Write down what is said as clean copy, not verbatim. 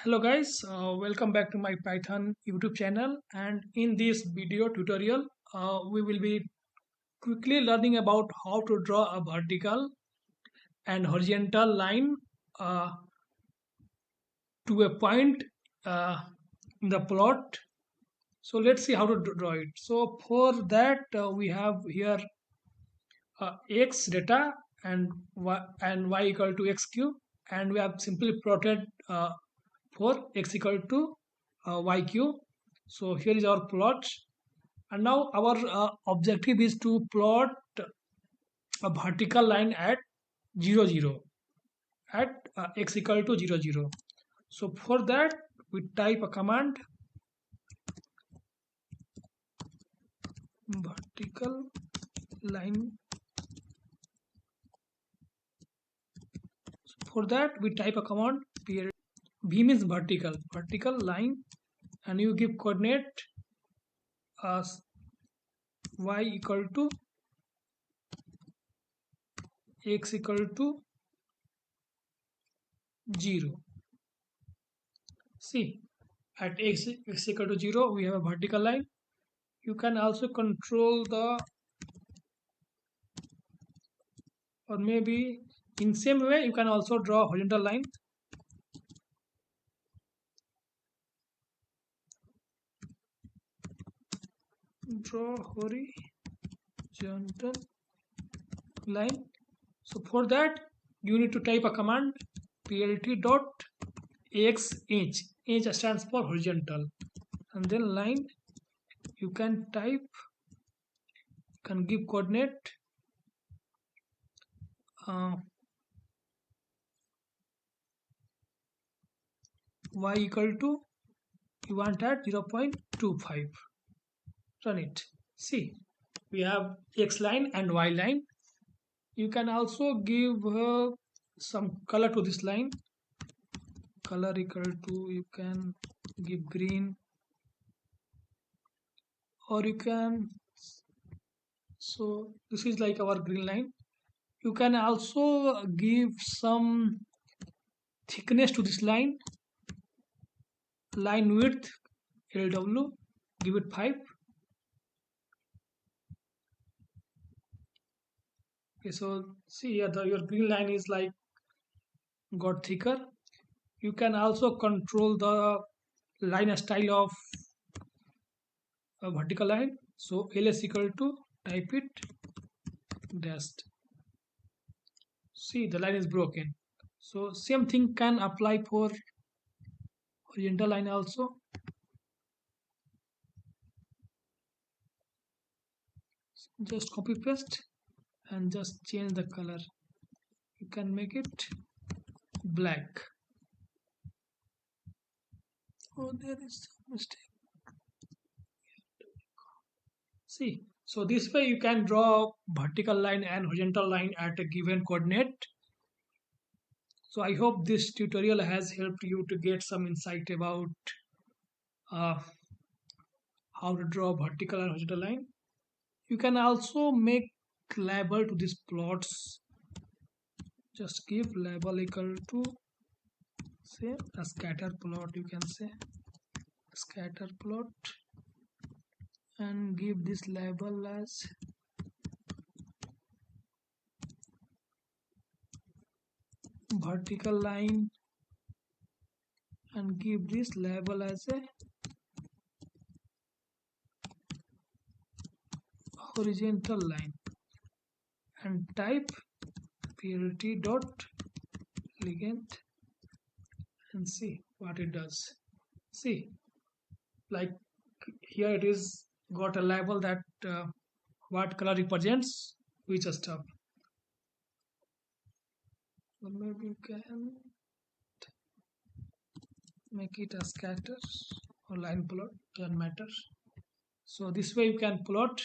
Hello guys, welcome back to my Python YouTube channel, and in this video tutorial we will be quickly learning about how to draw a vertical and horizontal line uh, to a point uh, in the plot. So let's see how to draw it. So for that we have here x data and y equal to x cube, and we have simply plotted for x equal to y cube. So here is our plot, and now our objective is to plot a vertical line at 0 0 at x equal to 0 0. So for that we type a command vertical line. For that we type a command period. V means vertical line, and you give coordinate as y equal to x equal to 0. See, at x equal to 0 we have a vertical line. You can also control the, or maybe in same way you can also draw a horizontal line. Draw horizontal line. So for that you need to type a command plt dot ax inch. Inch stands for horizontal, and then line you can type, can give coordinate uh, y equal to, you want at 0.25. Run it. See, we have x line and y line. You can also give some color to this line. Color equal to, you can give green, or you can, so this is like our green line. You can also give some thickness to this line. Line width lw, give it 5. Okay, so see here your green line is like got thicker. You can also control the line style of a vertical line. So ls equal to, type it dashed. See, the line is broken. So same thing can apply for horizontal line also. Just copy paste and just change the color. You can make it black. Oh, there is some mistake. See, so this way you can draw vertical line and horizontal line at a given coordinate. So I hope this tutorial has helped you to get some insight about uh, how to draw vertical and horizontal line. You can also make label to these plots. Just give label equal to, say, a scatter plot. You can say scatter plot, and give this label as vertical line, and give this label as a horizontal line, and type plt dot legend and see what it does. See, like here it is got a label that what color represents which stuff. Or maybe you can make it a scatter or line plot, doesn't matter. So this way you can plot